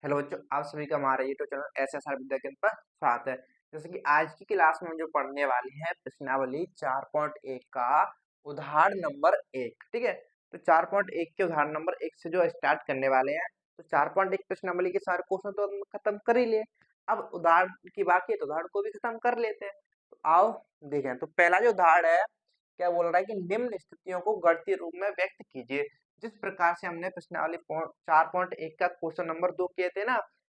Hello बच्चों, आप सभी का हमारे यूट्यूब चैनल एसएसआर विद्याकेंद्र पर स्वागत है। जैसे कि आज की क्लास में हम जो पढ़ने वाली है प्रश्नावली 4.1 का उदाहरण नंबर 1। ठीक है, तो 4.1 के उदाहरण नंबर 1 से जो स्टार्ट करने वाले हैं। तो 4.1 प्रश्नावली के सारे क्वेश्चन तो हम खत्म कर ही लिए। अब उदाहरण की बाकी है तो उदाहरण को भी खत्म कर लेते हैं। तो आओ देखें। तो पहला जो उदाहरण है, क्या बोल रहा है कि निम्न स्थितियों को गणितीय रूप में व्यक्त कीजिए। जिस प्रकार से हमने प्रश्नावली 4.1 का क्वेश्चन नंबर 2 किए थे ना,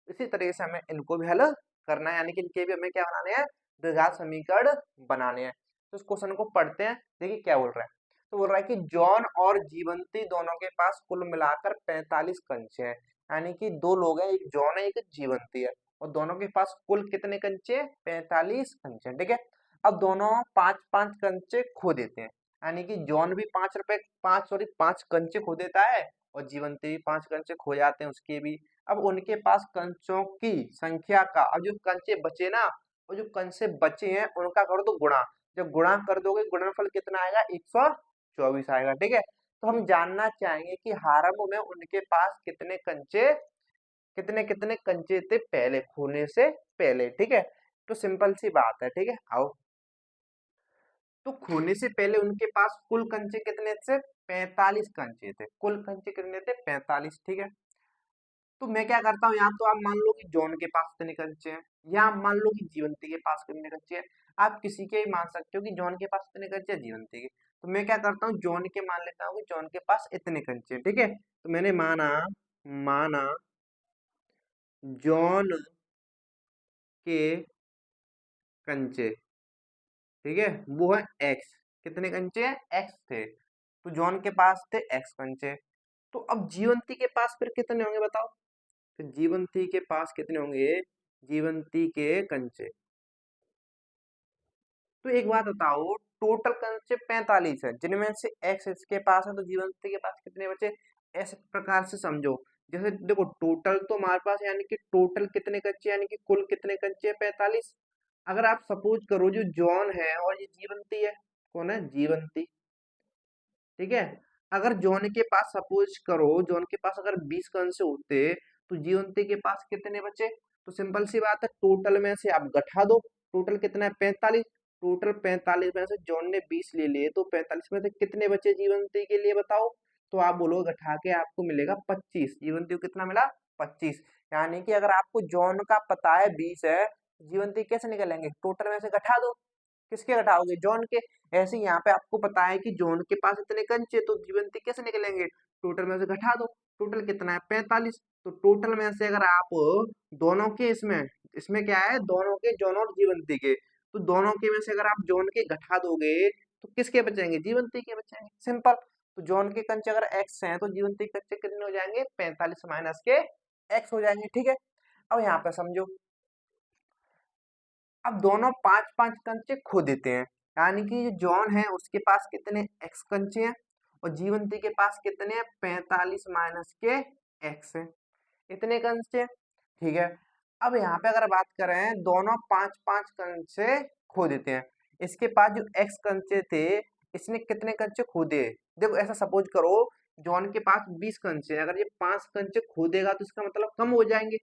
इसी तरीके से हमें इनको भी हल करना है, यानी कि इनके भी हमें क्या बनाने हैं, द्विघात समीकरण बनाने हैं। तो इस क्वेश्चन को पढ़ते हैं, देखिए क्या बोल रहा है। तो बोल रहा है कि जॉन और जीवंती दोनों के पास कुल मिलाकर 45 कंचे हैं। यानी कि दो लोग हैं, एक जॉन है एक जीवंती है, और दोनों के पास कुल कितने कंचे, 45 कंचे। ठीक है, अब दोनों 5-5 कंचे खो देते हैं। यानी कि जॉन भी 5 कंचे खो देता है, और जीवंती भी 5 कंचे खो जाते हैं उसके भी। अब उनके पास कंचों की संख्या का, अब जो कंचे बचे ना, वो जो कंचे बचे हैं उनका कर दो गुणा। जब गुणा कर दोगे गुणनफल कितना आएगा, 124 आएगा। ठीक है, तो हम जानना चाहेंगे कि हारम में उनके पास कितने कंचे, कितने कितने कंचे थे पहले, खोने से पहले। ठीक है, तो सिंपल सी बात है। ठीक है, आओ। तो खोने से पहले उनके पास कुल कंचे कितने थे, 45 कंचे थे। कुल कंचे कितने थे, 45। ठीक है, तो मैं क्या करता हूँ, यहाँ तो आप मान लो कि जॉन के पास कितने कंचे हैं, या आप मान लो कि जीवंती के पास कितने कंचे हैं। आप किसी के भी मान सकते हो कि जॉन के पास कितने कंचे हैं, जीवंती के। तो मैं क्या करता हूँ, जॉन के मान लेता हूँ कि जॉन के पास इतने कंचे हैं। ठीक है, तो मैंने माना माना जॉन के कंचे, ठीक है, वो है एक्स। कितने कंचे हैं, एक्स थे। तो जॉन के पास थे एक्स कंचे। तो अब जीवंती के पास फिर कितने होंगे बताओ। तो जीवंती के पास कितने होंगे, जीवंती के कंचे। तो एक बात बताओ, टोटल कंचे 45 है, जिनमें से एक्स इसके पास है, तो जीवंती के पास कितने बचे। ऐसे प्रकार से समझो, जैसे देखो टोटल तो हमारे पास, यानी कि टोटल कितने कंचे, यानी कि कुल कितने कंचे, 45। अगर आप सपोज करो जो जॉन है और ये जीवंती है, कौन है, जीवंती। ठीक है, अगर जॉन के पास सपोज करो, जॉन के पास अगर 20 कंचे होते, तो जीवंती के पास कितने बचे। तो सिंपल सी बात है, टोटल में से आप घटा दो। टोटल कितना है, 45। टोटल 45 में से जॉन ने 20 ले लिए, तो 45 में से कितने बचे जीवंती के लिए बताओ। तो आप बोलो घटा के आपको मिलेगा 25। जीवंती को कितना मिला, 25। यानी कि अगर आपको जॉन का पता है 20 है, जीवंती कैसे निकलेंगे, टोटल में से घटा दो। किसके घटाओगे, जॉन के। ऐसे ही यहाँ पे आपको पता है कि जॉन के पास इतने कंचे, तो जीवंती कैसे निकलेंगे, टोटल में से घटा दो। टोटल कितना है, 45। तो टोटल में से अगर आप दोनों के, इसमें इसमें क्या है, दोनों के, जॉन और जीवंती के, तो दोनों के में से अगर आप जॉन के घटा दोगे, तो किसके बचेंगे, जीवंती के बचेंगे। सिंपल। तो जॉन के कंचे अगर एक्स हैं, तो जीवंती के कंचे कितने हो जाएंगे, 45 माइनस के एक्स हो जाएंगे। ठीक है, अब यहाँ पे समझो, अब दोनों 5-5 कंचे खो देते हैं। यानी कि जो जॉन है उसके पास कितने एक्स कंचे हैं, और जीवंती के पास कितने हैं, 45 माइनस के एक्स है, इतने कंचे। ठीक है, अब यहाँ पे अगर बात करें, दोनों 5-5 कंचे खो देते हैं। इसके पास जो एक्स कंचे थे, इसने कितने कंचे खो दिए। देखो ऐसा सपोज करो, जॉन के पास 20 कंचे हैं, अगर ये 5 कंचे खो देगा तो इसका मतलब कम हो जाएंगे।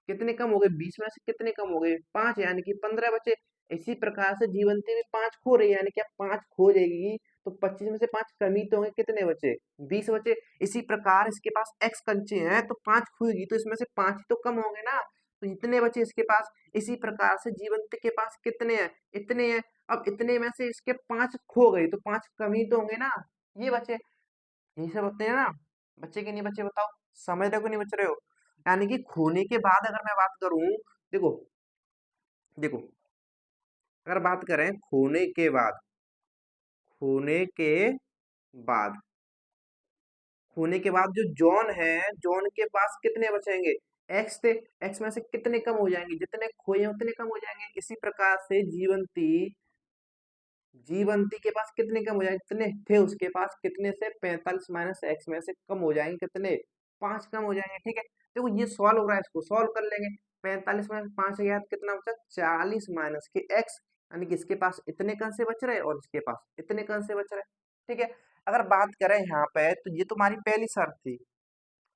कितने कम हो गए, 20 में से कितने कम हो गए, 5, यानी कि 15 बचे। इसी प्रकार से जीवंती भी 5 खो रही है, यानी कि अब 5 खो जाएगी, तो 25 में से 5 कमी तो होंगे, कितने बचे, 20 बचे। इसी प्रकार इसके पास x कंचे हैं, तो 5 खोएगी, तो इसमें से 5 ही तो कम होंगे ना, तो इतने बचे इसके पास। इसी प्रकार से जीवंती के पास कितने हैं, इतने हैं। अब इतने में से इसके 5 खो गए, तो 5 कमी तो होंगे ना, ये बचे। यही सब होते हैं ना, बच्चे के नहीं बच्चे बताओ, समझ रहे हो कि नहीं बच रहे हो। यानी कि खोने के बाद अगर मैं बात करूं, देखो देखो, अगर बात करें खोने के बाद, खोने के बाद, खोने के बाद जो जॉन है, जॉन के पास कितने बचेंगे, एक्स थे। एक्स में से कितने कम हो जाएंगे, जितने खोए हैं उतने कम हो जाएंगे। इसी प्रकार से जीवंती, जीवंती के पास कितने कम हो जाएंगे, कितने थे उसके पास, कितने से, 45 माइनस एक्स में से कम हो जाएंगे कितने, 5 कम हो जाएंगे। ठीक है, देखो ये सॉल्व हो रहा है, इसको सॉल्व कर लेंगे। 45 में 5 गया तो कितना बचा, 40 माइनस के एक्स। यानी कि इसके पास इतने कण से बच रहे और इसके पास इतने कण से बच रहे। ठीक है, अगर बात करें यहाँ पे, तो ये तुम्हारी पहली शर्त थी।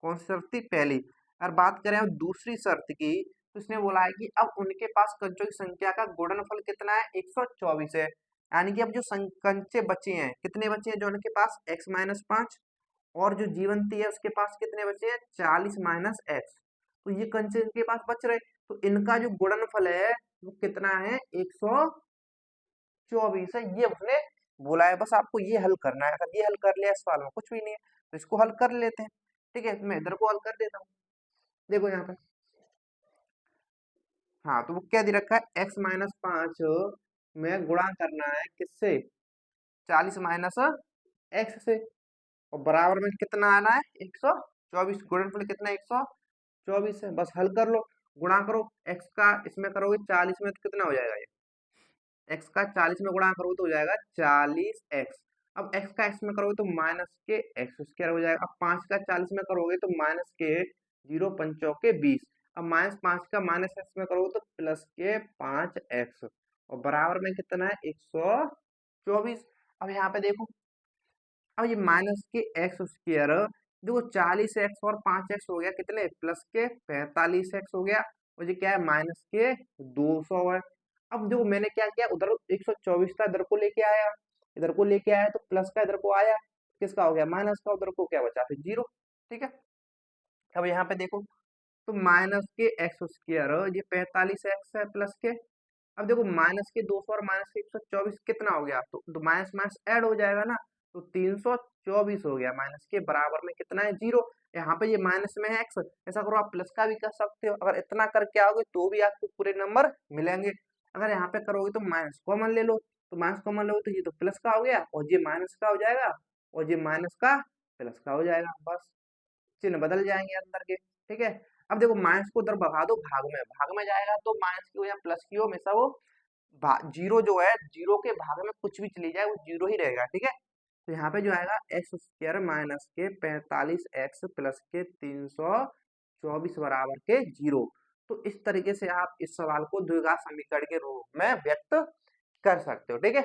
कौन सी शर्त थी, पहली। अगर बात करें अब दूसरी शर्त की, तो इसने बोला है कि अब उनके पास कंचों की संख्या का गुणनफल कितना है, 124 है। यानी कि अब जो कंचे बचे हैं, कितने बचे हैं जो उनके पास, x-5, और जो जीवंती है उसके पास कितने बचे हैं, 40-x। तो ये कंचे इनके पास बच रहे, तो इनका जो गुणनफल है वो कितना है, 124 है। ये उसने बोला है, बस आपको ये हल करना है। अगर ये हल कर लिया इस सवाल में कुछ भी नहीं है, तो इसको हल कर लेते हैं। ठीक है, मैं इधर को हल कर देता हूँ। देखो यहाँ पे, हाँ, तो वो क्या दे रखा है, x-5 में गुणा करना है किससे, 40-x से, और बराबर में कितना आना है, 124। गुणनफल कितना है, 124 है। बस हल कर लो, गुणा करो, x का इसमें करोगे 40 में तो कितना हो जाएगा, ये x का 40 में गुणा करोगे तो हो जाएगा 40x। अब x का x में करोगे तो माइनस के एक्स स्क्वायर हो जाएगा। अब 5 का 40 में करोगे तो माइनस के 0 पंचों के 20। अब -5 का -x में करोगे तो प्लस के 5x, और बराबर में कितना है, 124। अब यहाँ पे देखो, अब ये माइनस के एक्स स्क्वायर, देखो 40x और 5x हो गया कितने, प्लस के 45x हो गया, और ये क्या है, माइनस के 200 है। अब देखो मैंने क्या किया, उधर 124 था, इधर को लेके आया, इधर को लेके आया तो प्लस का इधर को आया, किसका हो गया, माइनस का, उधर को क्या बचा, फिर 0। ठीक है, अब यहाँ पे देखो, तो माइनस के एक्स स्क्वायर, ये 45x है, प्लस के, अब देखो माइनस के 200 और माइनस के 124 कितना हो गया, तो माइनस माइनस ऐड हो जाएगा ना, तो 324 हो गया, माइनस के बराबर में कितना है, 0। यहाँ पे ये माइनस में है x, ऐसा करो आप प्लस का भी कर सकते हो। अगर इतना करके आओगे तो भी आपको पूरे नंबर मिलेंगे। अगर यहाँ पे करोगे तो माइनस कॉमन ले लो, तो माइनस कॉमन लो तो ये तो प्लस का हो गया, और ये माइनस का हो जाएगा, और ये माइनस का प्लस का हो जाएगा, बस चिन्ह बदल जाएंगे अंदर के। ठीक है, अब देखो माइनस को उधर बढ़ा दो, भाग में जाएगा तो माइनस की हो या प्लस की हो, हमेशा वो जीरो जो है, जीरो के भाग में कुछ भी चली जाए वो जीरो ही रहेगा। ठीक है, तो यहाँ पे जो आएगा एक्स स्क्वायर माइनस के 45x प्लस के 324 बराबर के 0। तो इस तरीके से आप इस सवाल को द्विघात समीकरण के रूप में व्यक्त कर सकते हो। ठीक है,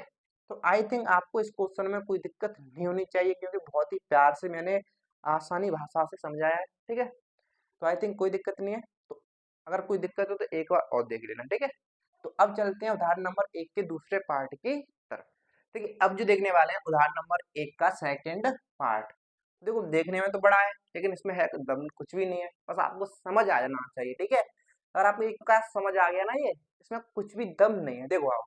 तो आई थिंक आपको इस क्वेश्चन में कोई दिक्कत नहीं होनी चाहिए, क्योंकि बहुत ही प्यार से मैंने आसानी भाषा से समझाया है। ठीक है, तो आई थिंक कोई दिक्कत नहीं है। तो अगर कोई दिक्कत हो तो एक बार और देख लेना। ठीक है, तो अब चलते हैं उदाहरण नंबर 1 के दूसरे पार्ट की तरफ। ठीक है, अब जो देखने वाले हैं उदाहरण नंबर 1 का सेकंड पार्ट। देखो देखने में तो बड़ा है, लेकिन इसमें है दम कुछ भी नहीं है, बस आपको समझ आ जाना चाहिए। ठीक है, अगर आपको एक का समझ आ गया ना, ये इसमें कुछ भी दम नहीं है। देखो आप,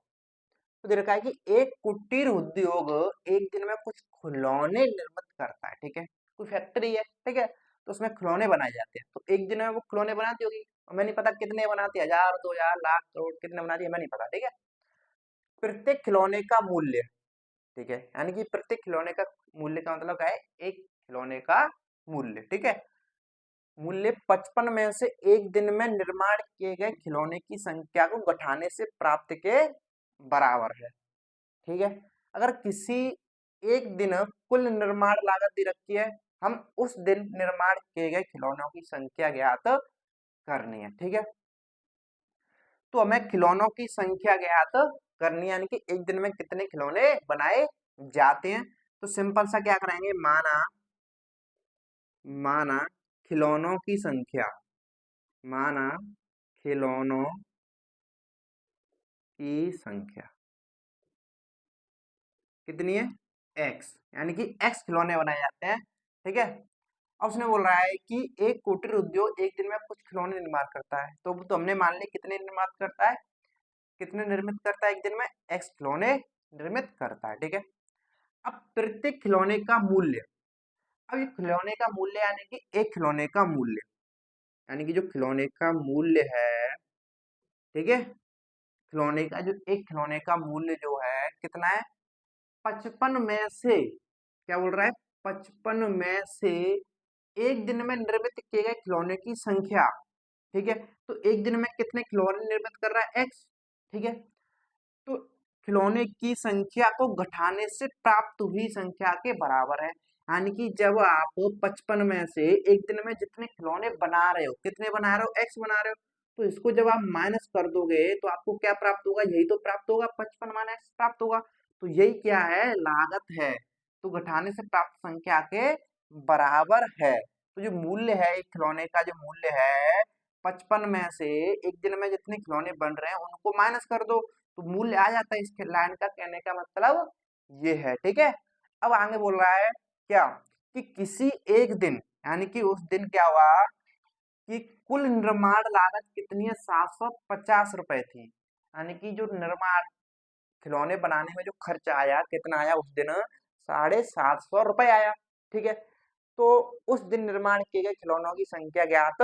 तो दे रखा है कि एक कुटीर उद्योग एक दिन में कुछ खिलौने निर्मित करता है। ठीक है, कोई फैक्ट्री है, ठीक है, तो उसमें खिलौने बनाए जाते हैं। तो एक दिन में वो खिलौने बनाती होगी, और मैं नहीं पता कितने बनाती है, 1000, 2000, लाख, करोड़, कितने बनाती है मैं नहीं पता। ठीक है, प्रत्येक खिलौने का मूल्य, ठीक है, यानी कि प्रत्येक खिलौने का मूल्य का मतलब क्या है, एक खिलौने का मूल्य, ठीक है, मूल्य 55 में से एक दिन में निर्माण किए गए खिलौने की संख्या को घटाने से प्राप्त के बराबर है। ठीक है, अगर किसी एक दिन कुल निर्माण लागत दी रखी है, हम उस दिन निर्माण किए गए खिलौनों की संख्या ज्ञात करनी है। ठीक है, तो हमें खिलौनों की संख्या ज्ञात करनी है, यानी कि एक दिन में कितने खिलौने बनाए जाते हैं। तो सिंपल सा क्या करेंगे, माना माना खिलौनों की संख्या, माना खिलौनों की संख्या कितनी है, x, यानी कि x खिलौने बनाए जाते हैं। ठीक है, अब उसने बोल रहा है कि एक कुटीर उद्योग एक दिन में कुछ खिलौने निर्माण करता है, तो हमने मान लिया कितने निर्माण करता है, कितने निर्मित करता है एक दिन में, x खिलौने निर्मित करता है। ठीक है, अब प्रत्येक खिलौने का मूल्य, अब ये खिलौने का मूल्य यानी कि एक खिलौने का मूल्य, यानी कि जो खिलौने का मूल्य है, ठीक है, खिलौने का जो एक खिलौने का मूल्य जो है कितना है, 55 में से, क्या बोल रहा है, 55 में से एक दिन में निर्मित किए गए खिलौने की संख्या। ठीक है, तो एक दिन में कितने खिलौने निर्मित कर रहा है, x। ठीक है, तो खिलौने की संख्या को घटाने से प्राप्त हुई संख्या के बराबर है, यानी कि जब आप 55 में से एक दिन में जितने खिलौने बना रहे हो, कितने बना रहे हो, x बना रहे हो, तो इसको जब आप माइनस कर दोगे तो आपको क्या प्राप्त होगा, यही तो प्राप्त होगा, 55 माइनस x प्राप्त होगा। तो यही क्या है, लागत है, तो घटाने से प्राप्त संख्या के बराबर है। तो जो मूल्य है एक खिलौने का, जो मूल्य है 55 में से एक दिन में जितने खिलौने बन रहे हैं उनको माइनस कर दो, तो मूल्य आ जाता है। इस लाइन का कहने का मतलब ये है, ठीक है। अब आगे बोल रहा है क्या, कि किसी एक दिन, यानी कि उस दिन क्या हुआ कि कुल निर्माण लागत कितनी है, 750 रुपए थी। यानी कि जो निर्माण खिलौने बनाने में जो खर्च आया कितना आया उस दिन, 750 रुपए आया, ठीक है। तो उस दिन निर्माण किए गए खिलौनों की संख्या ज्ञात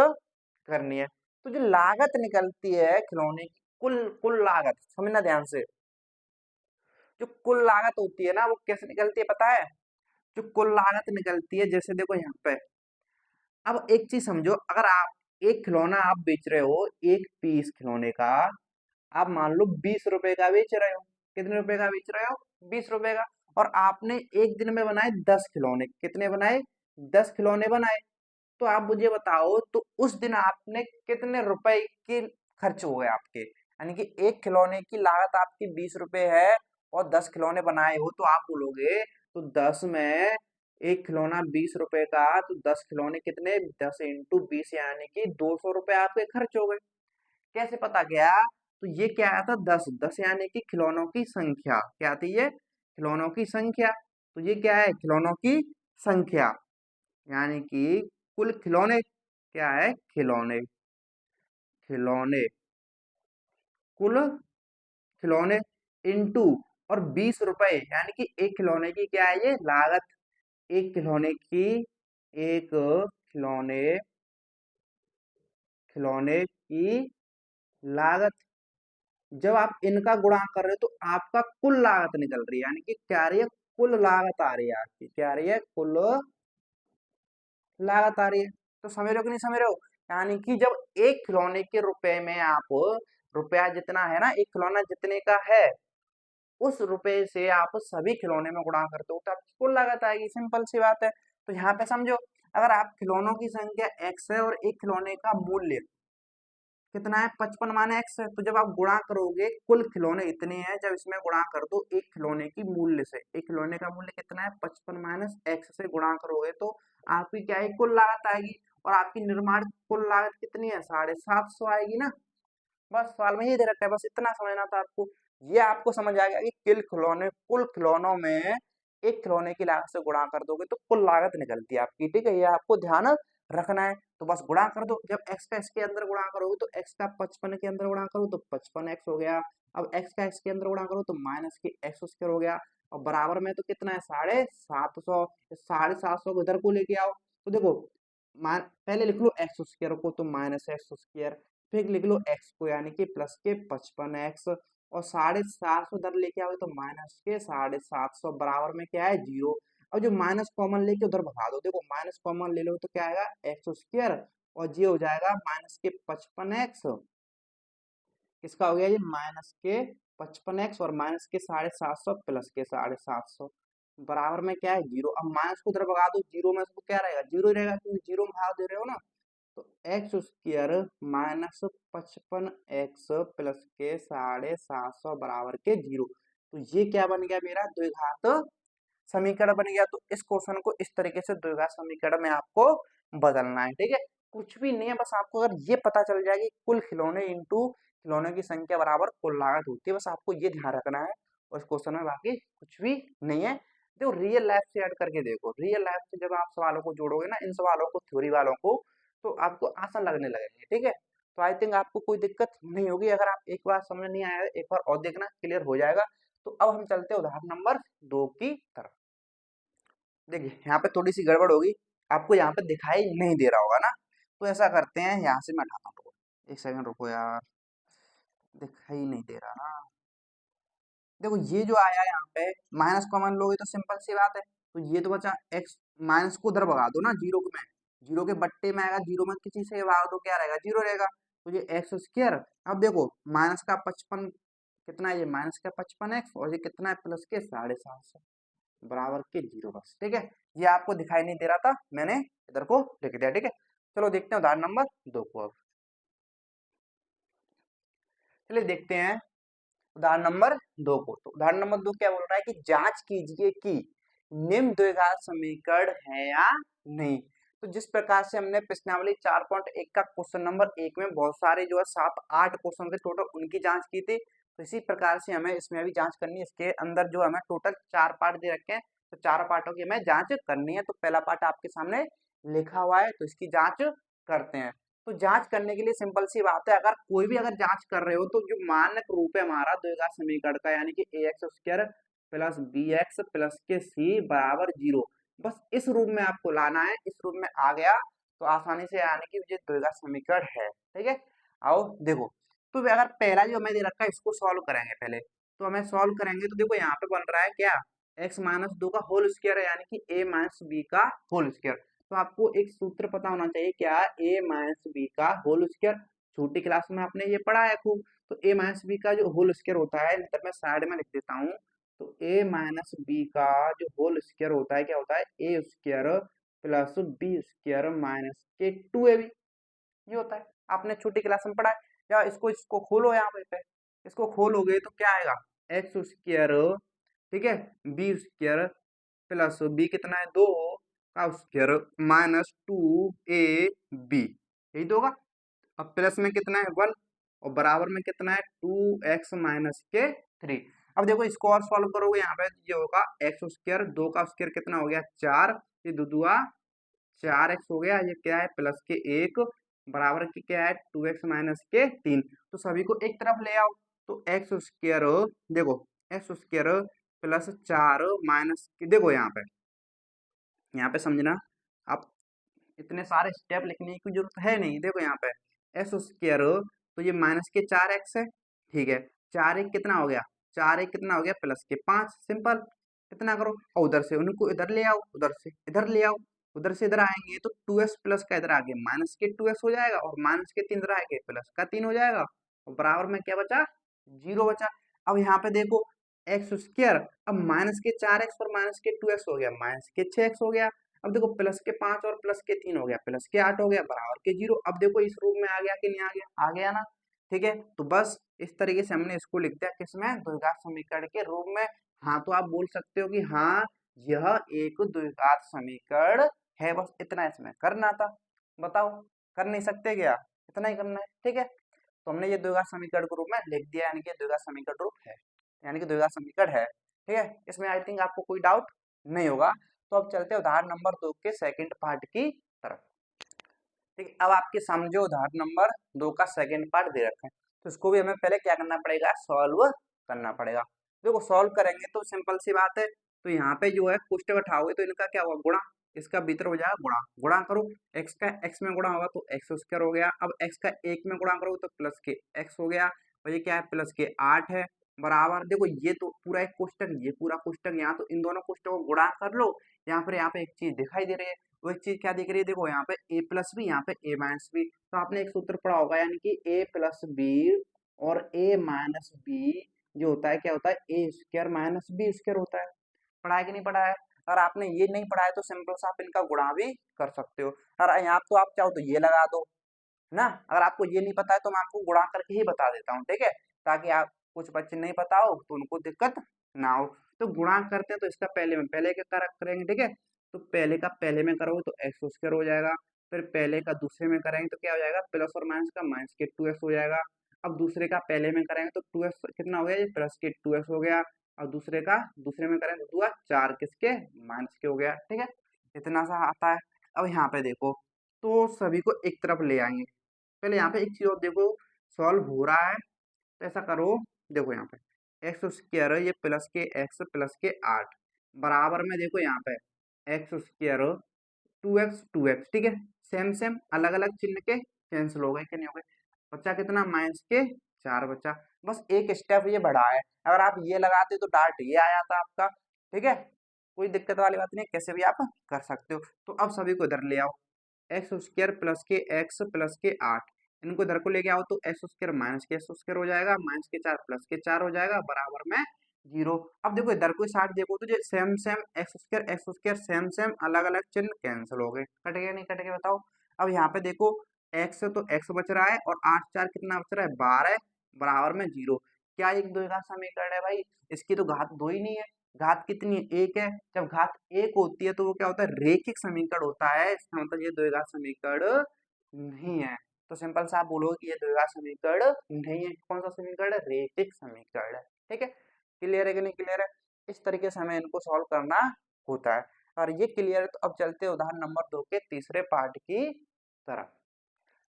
करनी है। तो जो लागत निकलती है खिलौने की, कुल कुल लागत, समझना ध्यान से, जो कुल लागत होती है ना वो कैसे निकलती है पता है? जो कुल लागत निकलती है, जैसे देखो यहाँ पे, अब एक चीज समझो, अगर आप एक खिलौना आप बेच रहे हो, एक पीस खिलौने का आप मान लो 20 रुपए का बेच रहे हो, कितने रुपए का बेच रहे हो, 20 रुपए का, और आपने एक दिन में बनाए 10 खिलौने, कितने बनाए, 10 खिलौने बनाए। तो आप मुझे बताओ, तो उस दिन आपने कितने रुपए के खर्च हुए आपके, यानी कि एक खिलौने की लागत आपकी 20 रुपए है और 10 खिलौने बनाए हो, तो आप बोलोगे तो 10 में एक खिलौना 20 रुपए का, तो 10 खिलौने कितने, 10 × 20, यानी कि 200 रुपए आपके खर्च हो गए। कैसे पता गया? तो ये क्या आया था, 10, 10 यानी कि खिलौनों की संख्या, क्या आती है, खिलौनों की संख्या। तो ये क्या है, खिलौनों की संख्या, यानी कि कुल खिलौने, क्या है, खिलौने, खिलौने, कुल खिलौने इंटू, और 20 रुपए, यानी कि एक खिलौने की क्या है ये लागत, एक खिलौने की, एक खिलौने, खिलौने की लागत। जब आप इनका गुणा कर रहे हो तो आपका कुल लागत निकल रही है, यानी कि क्या आ रही है, कुल लागत आ रही है आपकी, क्या आ रही है, कुल लागत आ रही है। तो समझ रहे हो कि नहीं समझ रहे हो? यानी कि जब एक खिलौने के रुपए में आप, रुपया जितना है ना, एक खिलौना जितने का है, उस रुपए से आप सभी खिलौने में गुणा करते हो तो आपकी कुल लागत आएगी, सिंपल सी बात है। तो यहाँ पे समझो, अगर आप खिलौनों की संख्या x है और एक खिलौने का मूल्य कितना है, 55 माने x है, तो जब आप गुणा करोगे कुल खिलौने इतने हैं, जब इसमें गुणा कर दो एक खिलौने की मूल्य से, एक खिलौने का मूल्य कितना है, 55 माइनस x से गुणा करोगे तो आपकी क्या है, कुल लागत आएगी। और आपकी निर्माण कुल लागत कितनी है, 750 आएगी ना। बस सवाल में ये दे रखा है, बस इतना समझना था आपको। ये आपको समझ आ गया कि कुल खिलौनों में एक खिलौने की लागत से गुणा कर दोगे तो कुल लागत निकलती है आपकी, ठीक है। ये आपको ध्यान रखना है। तो बस गुणा कर दो, जब x का इसके अंदर गुणा करोगे तो x का 55 के अंदर गुणा करो तो 55x हो गया। अब x का इसके अंदर गुणा करो तो माइनस के एक्स स्क्वायर हो गया। और बराबर में तो कितना है, 750, 750 को इधर को लेके आओ तो देखो, पहले लिख लो एक्स स्क्वायर को, तो माइनस एक्स स्क्वायर, फिर लिख लो x को, यानी कि प्लस के 55x, और 750 उधर लेके आओगे तो माइनस के 750, बराबर में क्या है, 0। और जो माइनस कॉमन लेके उधर भगा दो, देखो माइनस कॉमन ले लो तो क्या आएगा, एक्स स्क्वायर, और ये हो जाएगा माइनस के 55x, किसका हो गया ये, माइनस के 55x, और माइनस के 750 प्लस के 750, बराबर में क्या है, 0। अब माइनस को उधर भगा दो, 0 में से क्या रहेगा, 0 ही रहेगा, क्योंकि 0 में भाग दे रहे हो ना। तो x square minus 55x plus के 750 बराबर के 0। तो ये क्या बन गया, मेरा द्विघात समीकरण बन गया। तो इस क्वेश्चन को इस तरीके से द्विघात समीकरण में आपको बदलना है, ठीक है। कुछ भी नहीं है, बस आपको अगर ये पता चल जाए कि कुल खिलौने इंटू खिलौने की संख्या बराबर कुल लागत होती है, बस आपको ये ध्यान रखना है। और इस क्वेश्चन में बाकी कुछ भी नहीं है। देखो रियल लाइफ से ऐड करके देखो, रियल लाइफ से जब आप सवालों को जोड़ोगे ना, इन सवालों को, थ्योरी वालों को, तो आपको आसान लगने लगेंगे, ठीक है। तो आई थिंक आपको कोई दिक्कत नहीं होगी। अगर आप एक बार समझ नहीं आया, एक बार और देखना, क्लियर हो जाएगा। तो अब हम चलते हैं उदाहरण नंबर 2 की तरफ। देखिए यहाँ पे थोड़ी सी गड़बड़ होगी, आपको यहाँ पे दिखाई नहीं दे रहा होगा ना। तो ऐसा करते हैं, यहाँ से मैं हटाता हूँ, रुको एक सेकंड, रुको यार, दिखाई नहीं दे रहा ना। देखो ये जो आया यहाँ पे, माइनस कॉमन लोगे तो सिंपल सी बात है, तो ये तो बचा एक्स, माइनस को उधर भगा दो ना, जीरो में, जीरो के बट्टे में आएगा, जीरो में किसी से भाग दो क्या रहेगा, जीरो रहेगा। तो ये एक्स स्क्वायर, अब देखो माइनस का 55 कितना है, ये माइनस का 55x, और ये कितना है, प्लस के 750 बराबर के 0, बस ठीक है। ये आपको दिखाई नहीं दे रहा था, मैंने इधर को लिख दिया, ठीक है। चलो देखते हैं उदाहरण नंबर 2 को अब। चलिए देखते हैं उदाहरण नंबर 2 को। तो उदाहरण नंबर 2 क्या बोल रहा है कि जांच कीजिए कि निम्न द्विघात समीकरण है या नहीं। तो जिस प्रकार से हमने प्रश्नावली 4.1 का क्वेश्चन नंबर 1 में बहुत सारे जो है 7-8 क्वेश्चन थे टोटल, उनकी जांच की थी, तो इसी प्रकार से हमें इसमें भी जांच करनी है। इसके अंदर जो हमें टोटल 4 पार्ट दे रखे हैं, तो 4 पार्टों की हमें जांच करनी है। तो पहला पार्ट आपके सामने लिखा हुआ है, तो इसकी जांच करते हैं। तो जांच करने के लिए सिंपल सी बात है, अगर कोई भी अगर जांच कर रहे हो तो जो मानक रूप है हमारा द्विघात समीकरण का, यानी कि ax² प्लस bx प्लस के c बराबर 0, बस इस रूप में आपको लाना है। इस रूप में आ गया तो आसानी से यानी कि ये द्विघात समीकरण है। ठीक है, आओ देखो। तो अगर पहला जो हमें दे रखा है इसको सॉल्व करेंगे पहले, तो हमें सॉल्व करेंगे तो देखो यहाँ पे बन रहा है क्या, x माइनस 2 का होल स्क्वायर है, यानी कि a माइनस बी का होल स्क्वायर। तो आपको एक सूत्र पता होना चाहिए, क्या, a माइनस बी का होल स्क्वायर। छोटी क्लास में आपने ये पढ़ा है खूब। तो a माइनस बी का जो होल स्क्वायर होता है, मैं साइड में लिख देता हूँ। तो a माइनस बी का जो होल स्क्वायर होता है, क्या होता है, a square plus b square minus के 2ab, ये होता है। आपने छोटी क्लास में पढ़ा है। या इसको इसको खोलो यहाँ पे, इसको खोलोगे तो क्या आएगा, एक्स स्क्वायर, ठीक है, बी स्क्वायर प्लस बी कितना है 2 का स्क्वायर माइनस 2ab, यही तो होगा। अब प्लस में कितना है 1 और बराबर में कितना है 2x माइनस के 3। अब देखो इसको और सॉल्व करोगे, यहाँ पे ये होगा एक्स स्क्वायर, 2 का स्क्वायर कितना हो गया 4, ये दो दुआ 4x हो गया, ये क्या है प्लस के 1 बराबर के क्या है 2x माइनस के 3। तो सभी को एक तरफ ले आओ, तो एक्स स्क्वायर, देखो एक्स स्क्वायर प्लस 4 माइनस, देखो यहाँ पे समझना, आप इतने सारे स्टेप लिखने की जरूरत है नहीं। देखो यहाँ पे एक्स स्क्वायर, तो ये माइनस के 4x है, ठीक है, 4 1 कितना हो गया, 4 1 कितना हो गया प्लस के 5, सिंपल। इतना करो और उधर से उनको इधर ले आओ, उधर से इधर ले आओ, उधर से इधर आएंगे तो 2x प्लस का इधर आगे माइनस के 2x हो जाएगा, और माइनस के 3 इधर आएंगे प्लस का 3 हो जाएगा, और बराबर में क्या बचा, 0 बचा। अब यहाँ पे देखो एक्स स्क्वायर, अब माइनस के 4x और माइनस के 2x हो गया माइनस के 6x हो गया। अब देखो प्लस के 5 और प्लस के 3 हो गया प्लस के 8 हो गया बराबर के 0। अब देखो इस रूप में आ गया कि नहीं आ गया, आ गया ना। ठीक है, तो बस इस तरीके से हमने इसको लिख दिया किसमें, द्विघात समीकरण के रूप में। हाँ, तो आप बोल सकते हो कि हाँ यह एक द्विघात समीकरण है, बस इतना इसमें करना था। बताओ, कर नहीं सकते क्या, इतना ही करना है। ठीक है, तो हमने ये द्विघात समीकरण के रूप में लिख दिया, यानी कि द्विघात समीकरण रूप है, यानी कि द्विघात समीकरण है। ठीक है, इसमें आई थिंक आपको कोई डाउट नहीं होगा। तो अब चलते हैं उदाहरण नंबर 2 के सेकंड पार्ट की तरफ। ठीक है, अब आपके समझो उदाहरण नंबर 2 का सेकंड पार्ट दे रखा है, तो इसको भी हमें पहले क्या करना पड़ेगा, सॉल्व करना पड़ेगा। देखो सॉल्व करेंगे तो सिंपल सी बात है, तो यहाँ पे जो है कोष्टक उठाओगे तो इनका क्या होगा, गुणा, इसका भीतर हो जाएगा गुणा, गुणा करो, x का x में गुणा होगा तो एक्स स्क्वायर हो गया। अब x का 1 में गुणा करोगे तो प्लस के x हो गया, और ये क्या है प्लस के 8 है, बराबर। देखो ये तो पूरा एक कोष्टक, ये पूरा कोष्टक, यहाँ तो इन दोनों कोष्टक को गुणा कर लो। यहाँ पे एक चीज दिखाई दे रही है, वो एक चीज क्या दिख रही है, देखो यहाँ पे a प्लस बी, यहाँ पे a माइनस बी। तो आपने एक सूत्र पढ़ा होगा, यानी कि a प्लस बी और a माइनस बी जो होता है क्या होता है, a square minus b square होता है। पढ़ा है कि नहीं पढ़ा है? अगर आपने ये नहीं पढ़ा है तो सिंपल से आप इनका गुणा भी कर सकते हो। अगर यहाँ तो आप चाहो तो ये लगा दो ना, अगर आपको ये नहीं पता है तो मैं आपको गुणा करके ही बता देता हूँ। ठीक है, ताकि आप, कुछ बच्चे नहीं पता हो तो उनको दिक्कत ना हो। तो गुणा करते हैं तो इसका पहले में पहले क्या करेंगे, ठीक है, तो पहले का पहले में करोगे तो एक्स स्क्वायर हो जाएगा, फिर पहले का दूसरे में करेंगे तो क्या हो जाएगा, प्लस और माइनस का माइनस के 2x हो जाएगा। अब दूसरे का पहले में करेंगे तो 2x कितना हो गया, ये प्लस के 2x हो गया, और दूसरे का दूसरे में करेंगे तो 2 4 किसके माइनस के हो गया। ठीक है, इतना सा आता है। अब यहाँ पे देखो, तो सभी को एक तरफ ले आएंगे। पहले यहाँ पे एक चीज और देखो, सॉल्व हो रहा है तो ऐसा करो, देखो यहाँ पे एक्स स्क्वायर, ये प्लस के एक्स प्लस के 8 बराबर में, देखो यहाँ पे एक्स स्क्वायर 2x, ठीक है, सेम सेम अलग अलग चिन्ह के कैंसिल हो गए कि नहीं हो गए, बच्चा कितना माइनस के 4 बच्चा। बस एक स्टेप ये बढ़ा है, अगर आप ये लगाते तो डार्ट ये आ जाता आपका। ठीक है, कोई दिक्कत वाली बात नहीं, कैसे भी आप कर सकते हो। तो अब सभी को इधर ले आओ, एक्स स्क्वायर प्लस के एक्स प्लस के 8, इनको इधर को लेके आओ तो एक्स स्क्वायर माइनस के एक्स स्क्वायर हो जाएगा, माइनस के 4 प्लस के 4 हो जाएगा, बराबर में 0। अब देखो इधर को साइड देखो तो जो same same x square same same अलग अलग चिन्ह कैंसिल हो गए, कट गए नहीं कट गए बताओ। अब यहाँ पे देखो एक्स तो एक्स बच रहा है, और 8 4 कितना बच रहा है 12, बराबर में 0। क्या एक द्विघात समीकरण है भाई, इसकी तो घात 2 ही नहीं है, घात कितनी है? एक है। जब घात एक होती है तो वो क्या होता है? रेखिक समीकरण होता है। इसका मतलब ये द्विघात समीकरण नहीं है। तो सिंपल सा आप बोलोगे कि ये द्विघात समीकरण नहीं है। कौन सा समीकरण है? रेखिक समीकरण है। ठीक है, क्लियर है कि नहीं क्लियर है? इस तरीके से हमें इनको सॉल्व करना होता है। और ये क्लियर है तो अब चलते हैं उदाहरण नंबर 2 के तीसरे पार्ट की तरफ।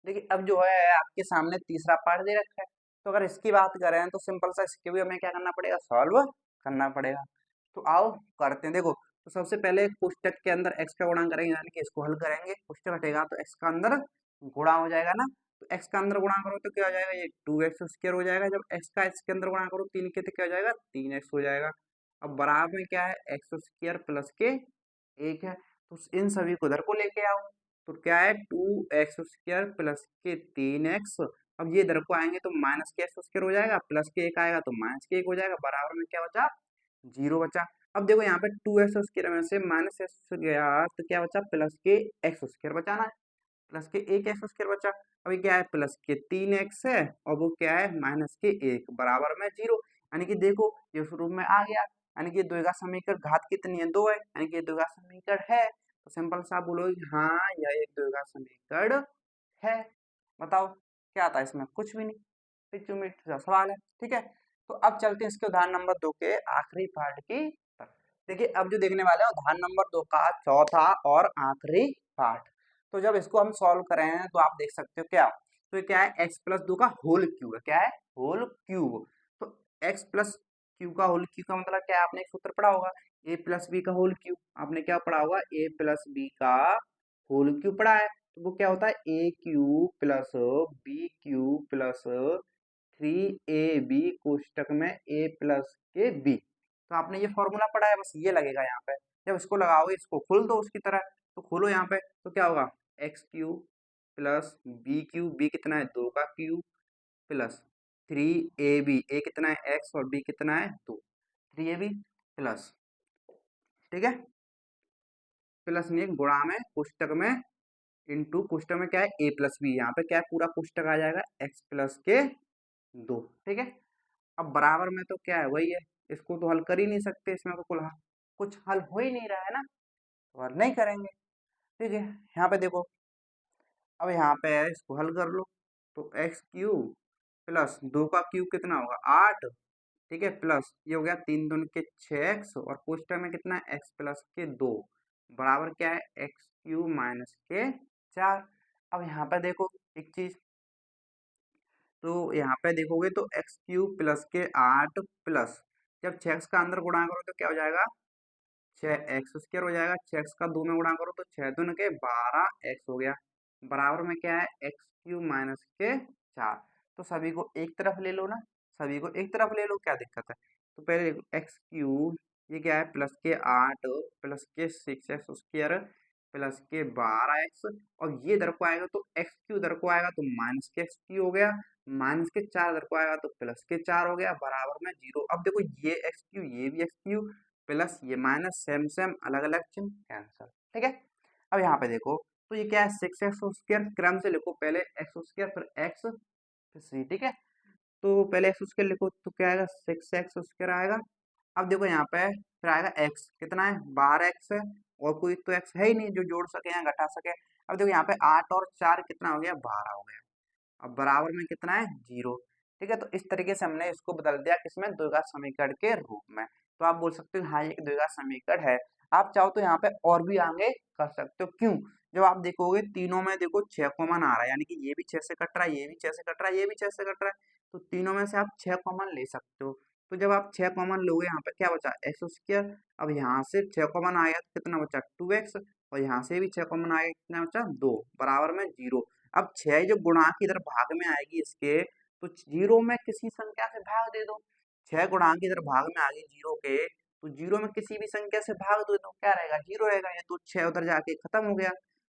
देखिए अब जो है आपके सामने तीसरा पार्ट दे रखा है। तो अगर इसकी बात करें तो सिंपल सा इसके भी हमें क्या करना पड़ेगा? सॉल्व करना पड़ेगा। तो आओ करते हैं। देखो तो सबसे पहले कोष्टक के अंदर x का गुणा करेंगे, यानी कि इसको हल करेंगे। कोष्टक हटेगा तो x का अंदर गुणा हो जाएगा ना। तो x का अंदर गुणा करो तो क्या हो जाएगा? ये 2x स्क्वायर हो जाएगा। जब x का इसके अंदर गुणा करो 3 के तो क्या हो जाएगा? 3x हो जाएगा। अब बराबर में क्या है? एक्स स्क्वायर प्लस के 1 है। तो इन सभी को इधर को लेके आओ। तो क्या है? 2x² प्लस के 3x। अब ये इधर को आएंगे तो माइनस के एक्स स्क्वायर हो जाएगा, प्लस के 1 आएगा तो माइनस के 1 हो जाएगा। बराबर में क्या बचा? 0 बचा। अब देखो यहाँ पे 2x² में से माइनस एक्स गया तो क्या बचा? प्लस के x² बचाना है। प्लस के 1x² बचा। अभी क्या है? प्लस के 3x है और वो क्या है? माइनस के 1 बराबर में 0। यानी कि देखो ये उस रूप में आ गया। यानी कि द्विघात समीकरण घात कितनी है? 2 है, यानी कि द्विघात समीकरण है। तो सिंपल सा आप बोलोगे कि हाँ यह एक द्विघात समीकरण है। बताओ क्या आता है इसमें? कुछ भी नहीं। मिनट का सवाल है। ठीक है, तो अब चलते हैं इसके उदाहरण नंबर 2 के आखिरी पार्ट की तरफ। देखिए अब जो देखने वाले हैं उदाहरण नंबर 2 का चौथा और आखिरी पार्ट। तो जब इसको हम सॉल्व कर रहे हैं तो आप देख सकते हो क्या? तो ये क्या है? x+2 का होल क्यूब है। क्या है? Whole cube. तो x+q का होल क्यूब का मतलब क्या है? आपने एक सूत्र पढ़ा होगा, a+b का होल क्यूब। आपने क्या पढ़ा होगा? a+b का होल क्यूब पढ़ा है। तो वो क्या होता है? a cube plus b cube plus 3ab कोष्टक में a प्लस के b। तो आपने ये फॉर्मूला पढ़ा है, बस ये लगेगा यहाँ पे। जब इसको लगाओगे, इसको खोल दो उसकी तरह। तो खोलो यहाँ पे तो क्या होगा? X cube plus b cube, b कितना है? 2 का क्यूब प्लस 3ab, ए कितना है? x और b कितना है? 2। 3ab प्लस, ठीक है, प्लस नहीं गुणा में कोष्टक में इंटू कोष्टक में क्या है? a plus b. यहाँ पे क्या है? पूरा कोष्टक आ जाएगा x प्लस के 2। ठीक है, अब बराबर में तो क्या है? वही है। इसको तो हल कर ही नहीं सकते, इसमें तो कुछ हल हो ही नहीं रहा है ना, तो हल नहीं करेंगे। ठीक है, यहाँ पे देखो अब यहाँ पे है, इसको हल कर लो। तो एक्स क्यूब प्लस 2 का क्यूब कितना होगा? 8। ठीक है, प्लस ये हो गया 3 दूनी के 6x और कोष्टक में कितना है? x प्लस के 2 बराबर क्या है? एक्स क्यूब माइनस के 4। अब यहाँ पे देखो एक चीज, तो यहाँ पे देखोगे तो एक्स क्यूब प्लस के 8 प्लस जब 6x का अंदर गुणा करो तो क्या हो जाएगा? 6x² हो जाएगा। 6x का 2 में गुणा करो तो 6 दूनी के 12x हो गया। बराबर में क्या है? एक्स क्यूब माइनस के 4। तो सभी को एक तरफ ले लो ना, सभी को एक तरफ ले लो, क्या दिक्कत है? तो पहले देखो एक्स क्यूब, ये क्या है? प्लस के 8 प्लस के 6x² प्लस के 12x, और ये इधर को आएगा तो एक्स क्यू इधर को आएगा तो माइनस के एक्स क्यू हो गया। माइनस के 4 इधर को आएगा तो प्लस के 4 हो गया बराबर में 0। अब देखो ये एक्स क्यू, ये भी एक्स क्यू प्लस ये माइनस, सेम सेम अलग अलग चिन्ह, कैंसल। ठीक है, अब यहाँ पे देखो तो ये क्या है? 6x² क्रम से लिखो, पहले x² फिर x फिर c। ठीक है, तो पहले x² लिखो तो क्या आएगा? 6x² आएगा। अब देखो यहाँ पे फिर आएगा x, कितना है? 12x है, और कोई तो x है ही नहीं जो जोड़ सके या घटा सके। अब देखो यहाँ पे 8 और 4 कितना हो गया? 12 हो गया। अब बराबर में कितना है? 0। ठीक है, तो इस तरीके से हमने इसको बदल दिया किसमें? द्विघात समीकरण के रूप में। तो आप बोल सकते हो हाँ ये एक द्विघात समीकरण है। आप चाहो तो यहाँ पे और भी आगे कर सकते हो। क्यों? जब आप देखोगे तीनों में देखो 6 कॉमन आ रहा है, यानी कि ये भी 6 से कट रहा है, ये भी 6 से कट रहा है, ये भी 6 से कट रहा है। तो तीनों में से आप 6 कॉमन ले सकते हो। तो जब आप 6 कॉमन लोगे, यहाँ पे क्या बचा? x²। अब यहाँ से 6 कॉमन आया तो कितना बचा? 2x, और यहाँ से भी 6 कॉमन आया, कितना बचा? 2 बराबर में 0। अब 6 जो गुणांक इधर भाग में आएगी इसके, तो 0 में किसी संख्या से भाग दे दो। 6 गुणांक इधर भाग में आ गई 0 के, तो 0 में किसी भी संख्या से भाग दो तो क्या रहेगा? 0 रहेगा। ये तो 6 उधर जाके खत्म हो गया।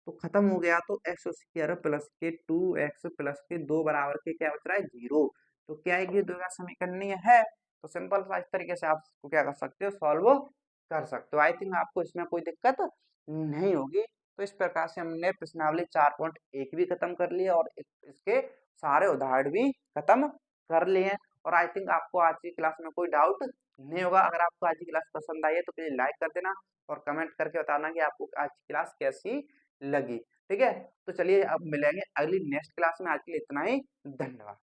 तो खत्म हो गया तो x² प्लस के 2x प्लस के 2 बराबर के क्या बच रहा है? 0। तो क्या है? ये द्विघात समीकरणीय है। तो सिंपल सा इस तरीके से आप इसको क्या कर सकते हो? सॉल्व कर सकते हो। आई थिंक आपको इसमें कोई दिक्कत नहीं होगी। तो इस प्रकार से हमने प्रश्नावली 4.1 भी खत्म कर लिया और इसके सारे उदाहरण भी खत्म कर लिए हैं। और आई थिंक आपको आज की क्लास में कोई डाउट नहीं होगा। अगर आपको आज की क्लास पसंद आई है तो प्लीज लाइक कर देना और कमेंट करके बताना कि आपको आज की क्लास कैसी लगी। ठीक है, तो चलिए अब मिलेंगे अगली नेक्स्ट क्लास में। आज के लिए इतना ही, धन्यवाद।